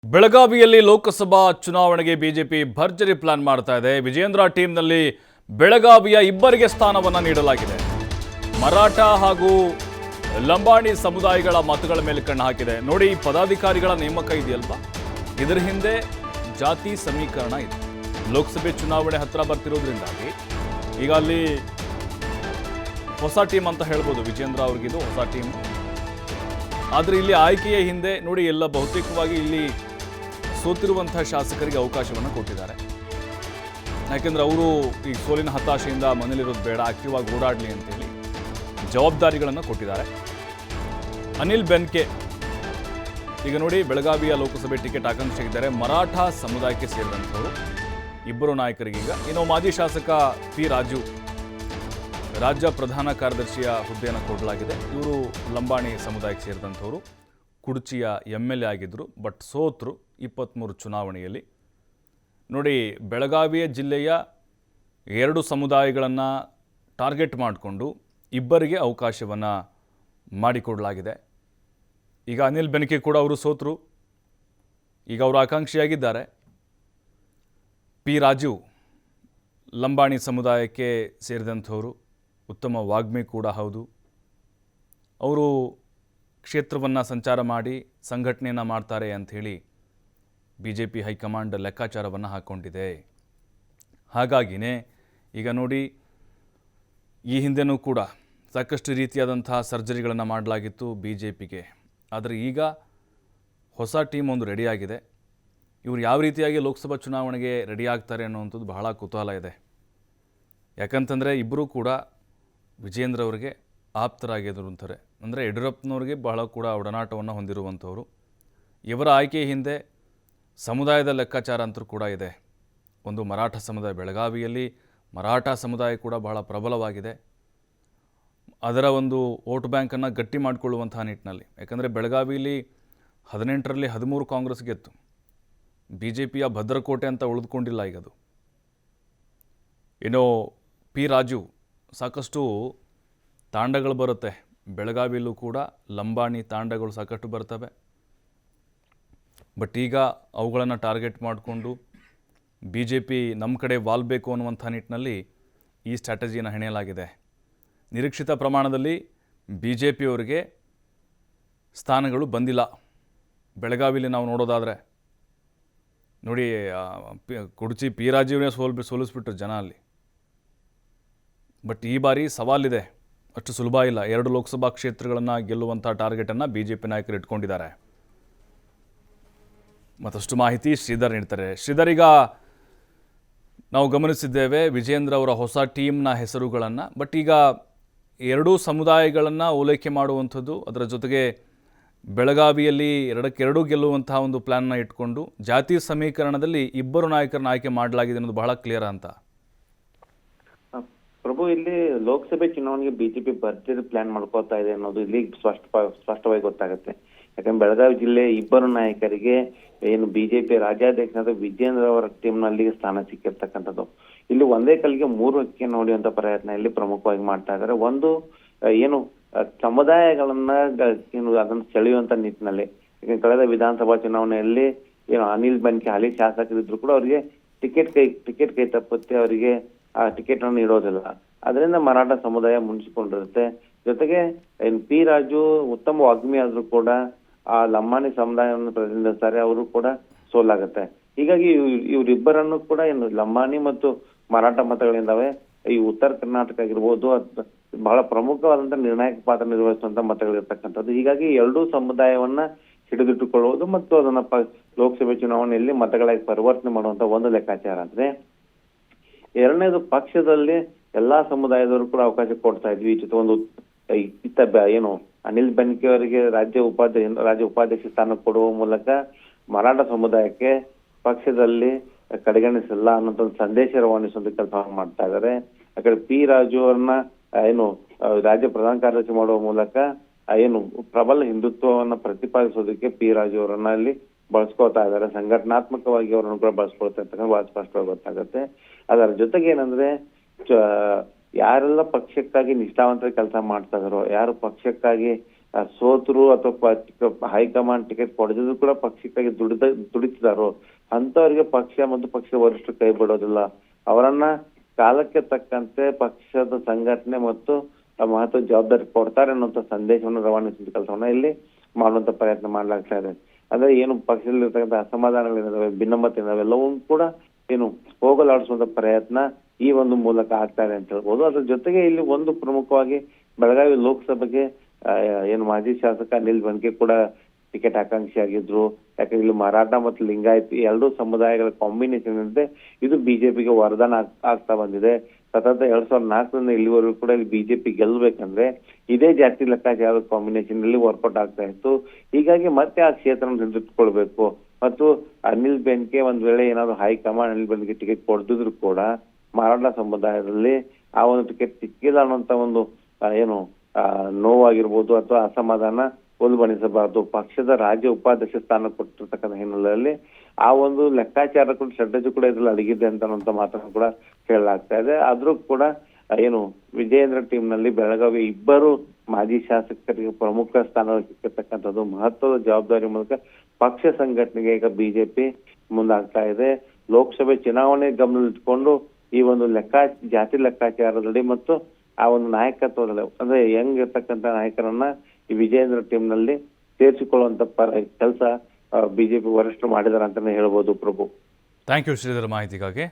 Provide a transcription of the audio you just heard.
ಬೆಳಗಾವಿಯಲ್ಲಿ ಲೋಕಸಭಾ ಚುನಾವಣೆಗೆ ಬಿಜೆಪಿ ಭರ್ಜರಿ ಪ್ಲಾನ್ ಮಾಡ್ತಾ ಇದೆ. ವಿಜೇಂದ್ರ ಟೀಮ್ನಲ್ಲಿ ಬೆಳಗಾವಿಯ ಇಬ್ಬರಿಗೆ ಸ್ಥಾನವನ್ನ ನೀಡಲಾಗಿದೆ. ಮರಾಠ ಹಾಗೂ ಲಂಬಾಣಿ ಸಮುದಾಯಗಳ ಮತಗಳ ಮೇಲೆ ಕಣ್ಣು ಹಾಕಿದೆ. ನೋಡಿ, ಪದಾಧಿಕಾರಿಗಳ ನೇಮಕ ಇದೆಯಲ್ವಾ, ಇದರ ಹಿಂದೆ ಜಾತಿ ಸಮೀಕರಣ ಇದೆ. ಲೋಕಸಭೆ ಚುನಾವಣೆ ಹತ್ರ ಬರ್ತಿರೋದ್ರಿಂದಾಗಿ ಈಗ ಅಲ್ಲಿ ಹೊಸ ಟೀಮ್ ಅಂತ ಹೇಳ್ಬೋದು. ವಿಜೇಂದ್ರ ಅವ್ರಿಗಿದು ಹೊಸ ಟೀಮ್. ಆದರೆ ಇಲ್ಲಿ ಆಯ್ಕೆಯ ಹಿಂದೆ ನೋಡಿ, ಎಲ್ಲ ಬಹುತೇಕವಾಗಿ ಇಲ್ಲಿ ಸೋತಿರುವಂತಹ ಶಾಸಕರಿಗೆ ಅವಕಾಶವನ್ನು ಕೊಟ್ಟಿದ್ದಾರೆ. ಯಾಕೆಂದ್ರೆ ಅವರು ಈ ಸೋಲಿನ ಹತಾಶೆಯಿಂದ ಮನೇಲಿರೋದು ಬೇಡ, ಆಕ್ಟಿವ್ ಆಗಿ ಓಡಾಡಲಿ ಅಂತೇಳಿ ಜವಾಬ್ದಾರಿಗಳನ್ನು ಕೊಟ್ಟಿದ್ದಾರೆ. ಅನಿಲ್ ಬೆನ್ಕೆ ಈಗ ನೋಡಿ ಬೆಳಗಾವಿಯ ಲೋಕಸಭೆ ಟಿಕೆಟ್ ಆಕಾಂಕ್ಷಿಸಿದ್ದಾರೆ. ಮರಾಠ ಸಮುದಾಯಕ್ಕೆ ಸೇರಿದಂಥವರು ಇಬ್ಬರು ನಾಯಕರಿಗೀಗ. ಇನ್ನು ಮಾಜಿ ಶಾಸಕ ಪಿ ರಾಜು ರಾಜ್ಯ ಪ್ರಧಾನ ಕಾರ್ಯದರ್ಶಿಯ ಹುದ್ದೆಯನ್ನು ಕೊಡಲಾಗಿದೆ. ಇವರು ಲಂಬಾಣಿ ಸಮುದಾಯಕ್ಕೆ ಸೇರಿದಂಥವರು. ಕುಡ್ಚಿಯ MLA ಆಗಿದ್ದರು, ಬಟ್ ಸೋತರು 23 ಚುನಾವಣೆಯಲ್ಲಿ. ನೋಡಿ, ಬೆಳಗಾವಿಯ ಜಿಲ್ಲೆಯ 2 ಸಮುದಾಯಗಳನ್ನು ಟಾರ್ಗೆಟ್ ಮಾಡಿಕೊಂಡು ಇಬ್ಬರಿಗೆ ಅವಕಾಶವನ್ನು ಮಾಡಿಕೊಡಲಾಗಿದೆ. ಈಗ ಅನಿಲ್ ಬೆನಕೆ ಕೂಡ ಅವರು ಸೋತರು, ಈಗ ಅವರು ಆಕಾಂಕ್ಷಿಯಾಗಿದ್ದಾರೆ. ಪಿ ರಾಜು ಲಂಬಾಣಿ ಸಮುದಾಯಕ್ಕೆ ಸೇರಿದಂಥವರು, ಉತ್ತಮ ವಾಗ್ಮಿ ಕೂಡ ಹೌದು. ಅವರು ಕ್ಷೇತ್ರವನ್ನು ಸಂಚಾರ ಮಾಡಿ ಸಂಘಟನೆಯನ್ನು ಮಾಡ್ತಾರೆ ಅಂಥೇಳಿ BJP ಹೈಕಮಾಂಡ್ ಲೆಕ್ಕಾಚಾರವನ್ನು ಹಾಕ್ಕೊಂಡಿದೆ. ಹಾಗಾಗಿಯೇ ಈಗ ನೋಡಿ, ಈ ಹಿಂದೆನೂ ಕೂಡ ಸಾಕಷ್ಟು ರೀತಿಯಾದಂತಹ ಸರ್ಜರಿಗಳನ್ನು ಮಾಡಲಾಗಿತ್ತು BJPಗೆ. ಆದರೆ ಈಗ ಹೊಸ ಟೀಮ್ ಒಂದು ರೆಡಿಯಾಗಿದೆ. ಇವರು ಯಾವ ರೀತಿಯಾಗಿ ಲೋಕಸಭಾ ಚುನಾವಣೆಗೆ ರೆಡಿ ಆಗ್ತಾರೆ ಅನ್ನುವಂಥದ್ದು ಬಹಳ ಕುತೂಹಲ ಇದೆ. ಯಾಕಂತಂದರೆ ಇಬ್ಬರೂ ಕೂಡ ವಿಜೇಂದ್ರ ಅವರಿಗೆ ಆಪ್ತರಾಗಿದ್ರು ಅಂತಾರೆ. ಅಂದರೆ ಯಡಿಯೂರಪ್ಪನವ್ರಿಗೆ ಬಹಳ ಕೂಡ ಒಡನಾಟವನ್ನು ಹೊಂದಿರುವಂಥವರು. ಇವರ ಆಯ್ಕೆ ಹಿಂದೆ ಸಮುದಾಯದ ಲೆಕ್ಕಾಚಾರ ಅಂತೂ ಕೂಡ ಇದೆ. ಒಂದು ಮರಾಠ ಸಮುದಾಯ, ಬೆಳಗಾವಿಯಲ್ಲಿ ಮರಾಠ ಸಮುದಾಯ ಕೂಡ ಬಹಳ ಪ್ರಬಲವಾಗಿದೆ. ಅದರ ಒಂದು ವೋಟ್ ಬ್ಯಾಂಕನ್ನು ಗಟ್ಟಿ ಮಾಡಿಕೊಳ್ಳುವಂತಹ ನಿಟ್ಟಿನಲ್ಲಿ, ಯಾಕಂದರೆ ಬೆಳಗಾವಿಯಲ್ಲಿ 18ರಲ್ಲಿ 13 ಕಾಂಗ್ರೆಸ್ ಗೆತ್ತು. BJPಯ ಭದ್ರಕೋಟೆ ಅಂತ ಉಳಿದುಕೊಂಡಿಲ್ಲ ಈಗ ಅದು. ಇನ್ನು ಪಿ ರಾಜು ಸಾಕಷ್ಟು ತಾಂಡಗಳು ಬರುತ್ತೆ ಬೆಳಗಾವಿಯಲ್ಲೂ ಕೂಡ, ಲಂಬಾಣಿ ತಾಂಡಗಳು ಸಾಕಷ್ಟು ಬರ್ತವೆ. ಬಟ್ ಈಗ ಅವುಗಳನ್ನು ಟಾರ್ಗೆಟ್ ಮಾಡಿಕೊಂಡು BJP ನಮ್ಮ ಕಡೆ ವಾಲ್ಬೇಕು ಅನ್ನುವಂಥ ನಿಟ್ಟಿನಲ್ಲಿ ಈ ಸ್ಟ್ರಾಟಜಿಯನ್ನು ಹೆಣೆಯಲಾಗಿದೆ. ನಿರೀಕ್ಷಿತ ಪ್ರಮಾಣದಲ್ಲಿ BJPಯವರಿಗೆ ಸ್ಥಾನಗಳು ಬಂದಿಲ್ಲ. ಬೆಳಗಾವಿಯಲ್ಲಿ ನಾವು ನೋಡೋದಾದರೆ ನೋಡಿ, ಕುಡ್ಚಿ ಪಿ ರಾಜೀವ್ನೇ ಸೋಲಿಸ್ಬಿಟ್ರು ಜನ ಅಲ್ಲಿ. ಬಟ್ ಈ ಬಾರಿ ಸವಾಲಿದೆ, ಅಷ್ಟು ಸುಲಭ ಇಲ್ಲ. 2 ಲೋಕಸಭಾ ಕ್ಷೇತ್ರಗಳನ್ನು ಗೆಲ್ಲುವಂಥ ಟಾರ್ಗೆಟನ್ನು BJP ನಾಯಕರು ಇಟ್ಕೊಂಡಿದ್ದಾರೆ. ಮತ್ತಷ್ಟು ಮಾಹಿತಿ ಶ್ರೀಧರ್ ನೀಡ್ತಾರೆ. ಶ್ರೀಧರ್, ಈಗ ನಾವು ಗಮನಿಸಿದ್ದೇವೆ ವಿಜೇಂದ್ರ ಅವರ ಹೊಸ ಟೀಮ್ನ ಹೆಸರುಗಳನ್ನು. ಬಟ್ ಈಗ 2 ಸಮುದಾಯಗಳನ್ನು ಓಲೈಕೆ ಮಾಡುವಂಥದ್ದು, ಅದರ ಜೊತೆಗೆ ಬೆಳಗಾವಿಯಲ್ಲಿ 2ಕ್ಕೆ2 ಗೆಲ್ಲುವಂತಹ ಒಂದು ಪ್ಲ್ಯಾನ್ನ ಇಟ್ಕೊಂಡು ಜಾತಿ ಸಮೀಕರಣದಲ್ಲಿ ಇಬ್ಬರು ನಾಯಕರನ್ನ ಆಯ್ಕೆ ಮಾಡಲಾಗಿದೆ ಅನ್ನೋದು ಬಹಳ ಕ್ಲಿಯರ್ ಅಂತ. ಪ್ರಭು, ಇಲ್ಲಿ ಲೋಕಸಭೆ ಚುನಾವಣೆಗೆ BJP ಭರ್ಜರಿ ಪ್ಲಾನ್ ಮಾಡ್ಕೋತಾ ಇದೆ ಅನ್ನೋದು ಇಲ್ಲಿ ಸ್ಪಷ್ಟವಾಗಿ ಗೊತ್ತಾಗುತ್ತೆ. ಯಾಕಂದ್ರೆ ಬೆಳಗಾವಿ ಜಿಲ್ಲೆ ಇಬ್ಬರು ನಾಯಕರಿಗೆ ಏನು BJP ರಾಜ್ಯಾಧ್ಯಕ್ಷರಾದ ವಿಜೇಂದ್ರ ಅವರ ಟೀಮ್ ನಲ್ಲಿ ಸ್ಥಾನ ಸಿಕ್ಕಿರ್ತಕ್ಕಂಥದ್ದು. ಇಲ್ಲಿ ಒಂದೇ ಕಲ್ಲಿಗೆ 3 ಹಕ್ಕಿ ನೋಡುವಂತ ಪ್ರಯತ್ನ ಇಲ್ಲಿ ಪ್ರಮುಖವಾಗಿ ಮಾಡ್ತಾ ಇದ್ದಾರೆ. ಒಂದು ಏನು ಸಮುದಾಯಗಳನ್ನ ಅದನ್ನ ಸೆಳೆಯುವಂತ ನಿಟ್ಟಿನಲ್ಲಿ, ಕಳೆದ ವಿಧಾನಸಭಾ ಚುನಾವಣೆಯಲ್ಲಿ ಏನು ಅನಿಲ್ ಬೆನ್ಕೆ ಹಾಲಿ ಶಾಸಕರಿದ್ರು ಕೂಡ ಅವರಿಗೆ ಟಿಕೆಟ್ ಕೈ ತಪ್ಪುತ್ತೆ, ಅವರಿಗೆ ಆ ಟಿಕೆಟ್ ಅನ್ನು ನೀಡೋದಿಲ್ಲ. ಅದರಿಂದ ಮರಾಠ ಸಮುದಾಯ ಮುನ್ಸಿಕೊಂಡಿರುತ್ತೆ. ಜೊತೆಗೆ ಪಿ ರಾಜು ಉತ್ತಮ ವಾಗ್ಮಿ ಆದ್ರೂ ಕೂಡ ಆ ಲಂಬಾಣಿ ಸಮುದಾಯವನ್ನು ಪ್ರತಿನಿಧಿಸ್ತಾರೆ, ಅವರು ಕೂಡ ಸೋಲಾಗುತ್ತೆ. ಹೀಗಾಗಿ ಇವರಿಬ್ಬರನ್ನು ಕೂಡ ಏನು ಲಂಬಾಣಿ ಮತ್ತು ಮರಾಠ ಮತಗಳಿಂದಾವೆ. ಈ ಉತ್ತರ ಕರ್ನಾಟಕ ಆಗಿರ್ಬೋದು, ಬಹಳ ಪ್ರಮುಖವಾದಂತ ನಿರ್ಣಾಯಕ ಪಾತ್ರ ನಿರ್ವಹಿಸುವಂತ ಮತಗಳಿರ್ತಕ್ಕಂಥದ್ದು. ಹೀಗಾಗಿ 2 ಸಮುದಾಯವನ್ನ ಹಿಡಿದಿಟ್ಟುಕೊಳ್ಳುವುದು ಮತ್ತು ಅದನ್ನ ಲೋಕಸಭೆ ಚುನಾವಣೆಯಲ್ಲಿ ಮತಗಳಾಗಿ ಪರಿವರ್ತನೆ ಮಾಡುವಂತ ಒಂದು ಲೆಕ್ಕಾಚಾರ ಅಂದ್ರೆ. ಎರಡನೇದು, ಪಕ್ಷದಲ್ಲಿ ಎಲ್ಲಾ ಸಮುದಾಯದವರು ಕೂಡ ಅವಕಾಶ ಕೊಡ್ತಾ ಇದ್ವಿ. ಜೊತೆ ಒಂದು ಏನು ಅನಿಲ್ ಬೆನ್ಕೆ ಅವರಿಗೆ ರಾಜ್ಯ ಉಪಾಧ್ಯಕ್ಷ ಸ್ಥಾನ ಕೊಡುವ ಮೂಲಕ ಮರಾಠ ಸಮುದಾಯಕ್ಕೆ ಪಕ್ಷದಲ್ಲಿ ಕಡೆಗಣಿಸಿಲ್ಲ ಅನ್ನೋ ಒಂದು ಸಂದೇಶ ರವಾನಿಸುವಂತ ಕೆಲಸ ಮಾಡ್ತಾ ಇದ್ದಾರೆ. ಆ ಕಡೆ ಪಿ ರಾಜು ಅವ್ರನ್ನ ಏನು ರಾಜ್ಯ ಪ್ರಧಾನ ಕಾರ್ಯದರ್ಶಿ ಮಾಡುವ ಮೂಲಕ ಏನು ಪ್ರಬಲ ಹಿಂದುತ್ವವನ್ನ ಪ್ರತಿಪಾದಿಸೋದಕ್ಕೆ ಪಿ ರಾಜು ಅವರನ್ನ ಅಲ್ಲಿ ಬಳಸ್ಕೊಳ್ತಾ ಇದ್ದಾರೆ. ಸಂಘಟನಾತ್ಮಕವಾಗಿ ಅವರನ್ನು ಕೂಡ ಬಳಸ್ಕೊಳ್ತಾ ಇರ್ತಕ್ಕಂಥ ಬಹಳ ಸ್ಪಷ್ಟವಾಗಿ ಗೊತ್ತಾಗುತ್ತೆ. ಅದರ ಜೊತೆಗೆ ಏನಂದ್ರೆ, ಯಾರೆಲ್ಲ ಪಕ್ಷಕ್ಕಾಗಿ ನಿಷ್ಠಾವಂತರ ಕೆಲಸ ಮಾಡ್ತಾ ಇದಾರೋ, ಯಾರು ಪಕ್ಷಕ್ಕಾಗಿ ಸೋತರು ಅಥವಾ ಹೈಕಮಾಂಡ್ ಟಿಕೆಟ್ ಕೊಡದಿದ್ರು ಕೂಡ ಪಕ್ಷಕ್ಕಾಗಿ ದುಡಿತಿದಾರೋ ಅಂತವರಿಗೆ ಪಕ್ಷ ಮತ್ತು ಪಕ್ಷದ ವರಿಷ್ಠರು ಕೈ ಬಿಡೋದಿಲ್ಲ. ಅವರನ್ನ ಕಾಲಕ್ಕೆ ತಕ್ಕಂತೆ ಪಕ್ಷದ ಸಂಘಟನೆ ಮತ್ತು ಮಹತ್ವ ಜವಾಬ್ದಾರಿ ಕೊಡ್ತಾರೆ ಅನ್ನುವಂತ ಸಂದೇಶವನ್ನು ರವಾನಿಸುವ ಕೆಲಸವನ್ನ ಇಲ್ಲಿ ಮಾಡುವಂತ ಪ್ರಯತ್ನ ಮಾಡ್ಲಾಗ್ತಾ ಇದೆ. ಅಂದ್ರೆ ಏನು ಪಕ್ಷದಲ್ಲಿ ಇರ್ತಕ್ಕಂಥ ಅಸಮಾಧಾನಗಳಿದಾವೆ, ಭಿನ್ನಮತ ಇದಾವೆಲ್ಲವೂ ಕೂಡ ಏನು ಹೋಗಲಾಡಿಸುವಂತ ಪ್ರಯತ್ನ ಈ ಒಂದು ಮೂಲಕ ಆಗ್ತಾ ಇದೆ ಅಂತ ಹೇಳ್ಬೋದು. ಅದ್ರ ಜೊತೆಗೆ ಇಲ್ಲಿ ಒಂದು ಪ್ರಮುಖವಾಗಿ ಬೆಳಗಾವಿ ಲೋಕಸಭೆಗೆ ಏನು ಮಾಜಿ ಶಾಸಕ ಅನಿಲ್ ಬೆನ್ಕೆ ಕೂಡ ಟಿಕೆಟ್ ಆಕಾಂಕ್ಷಿ ಆಗಿದ್ರು. ಯಾಕಂದ್ರೆ ಇಲ್ಲಿ ಮರಾಠ ಮತ್ತು ಲಿಂಗಾಯತ್ ಎರಡೂ ಸಮುದಾಯಗಳ ಕಾಂಬಿನೇಷನ್ ಇರುತ್ತೆ. ಇದು ಬಿಜೆಪಿಗೆ ವರದಾನ ಆಗ್ತಾ ಬಂದಿದೆ. ಸತತ 2004ರಿಂದ ಇಲ್ಲಿವರೆಗೂ ಕೂಡ ಇಲ್ಲಿ ಬಿಜೆಪಿ ಗೆಲ್ಲಬೇಕಂದ್ರೆ ಇದೇ ಜಾತಿ ಲೆಕ್ಕಾಚಾರದ ಕಾಂಬಿನೇಷನ್ ಅಲ್ಲಿ ವರ್ಕೌಟ್ ಆಗ್ತಾ ಇತ್ತು. ಹೀಗಾಗಿ ಮತ್ತೆ ಆ ಕ್ಷೇತ್ರನ ಹಿಡಿದಿಟ್ಕೊಳ್ಬೇಕು ಮತ್ತು ಅನಿಲ್ ಬೆನ್ಕೆ ಒಂದ್ ವೇಳೆ ಏನಾದ್ರು ಹೈಕಮಾಂಡ್ ಅನಿಲ್ ಬೆನ್ಕೆ ಟಿಕೆಟ್ ಕೊಡ್ತಿದ್ರು ಕೂಡ ಮರಾಠ ಸಮುದಾಯದಲ್ಲಿ ಆ ಒಂದು ಟಿಕೆಟ್ ಸಿಕ್ಕಿಲ್ಲ ಅನ್ನುವಂತ ಒಂದು ಏನು ನೋವಾಗಿರ್ಬೋದು ಅಥವಾ ಅಸಮಾಧಾನ ಉಲ್ಬಣಿಸಬಾರದು. ಪಕ್ಷದ ರಾಜ್ಯ ಉಪಾಧ್ಯಕ್ಷ ಸ್ಥಾನ ಕೊಟ್ಟಿರ್ತಕ್ಕಂಥ ಹಿನ್ನೆಲೆಯಲ್ಲಿ ಆ ಒಂದು ಲೆಕ್ಕಾಚಾರ ಕೂಡ ಸ್ಟ್ರಾಟಜಿ ಕೂಡ ಇದ್ರಲ್ಲಿ ಅಡಗಿದೆ ಅಂತ ಮಾತನ್ನು ಕೂಡ ಹೇಳಲಾಗ್ತಾ ಇದೆ. ಆದ್ರೂ ಕೂಡ ಏನು ವಿಜಯೇಂದ್ರ ಟೀಮ್ ನಲ್ಲಿ ಬೆಳಗಾವಿ ಇಬ್ಬರು ಮಾಜಿ ಶಾಸಕರಿಗೆ ಪ್ರಮುಖ ಸ್ಥಾನ ಸಿಕ್ಕಿರ್ತಕ್ಕಂಥದ್ದು ಮಹತ್ವದ ಜವಾಬ್ದಾರಿ ಮೂಲಕ ಪಕ್ಷ ಸಂಘಟನೆಗೆ ಈಗ ಬಿಜೆಪಿ ಮುಂದಾಗ್ತಾ ಇದೆ. ಲೋಕಸಭೆ ಚುನಾವಣೆ ಗಮನದಲ್ಲಿಟ್ಕೊಂಡು ಈ ಒಂದು ಜಾತಿ ಲೆಕ್ಕಾಚಾರದಲ್ಲಿ ಮತ್ತು ಆ ಒಂದು ನಾಯಕತ್ವದಲ್ಲಿ ಅಂದ್ರೆ ಯಂಗ್ ಇರ್ತಕ್ಕಂಥ ನಾಯಕರನ್ನ ಈ ವಿಜಯೇಂದ್ರ ಟೀಮ್ ನಲ್ಲಿ ಸೇರಿಸಿಕೊಳ್ಳುವಂತ ಕೆಲಸ ಬಿಜೆಪಿ ವರಿಷ್ಠರು ಮಾಡಿದಾರೆ ಅಂತಾನೆ ಹೇಳ್ಬೋದು. ಪ್ರಭು, ಥ್ಯಾಂಕ್ ಯು ಶ್ರೀಧರ್ ಮಾಹಿತಿಗಾಗಿ.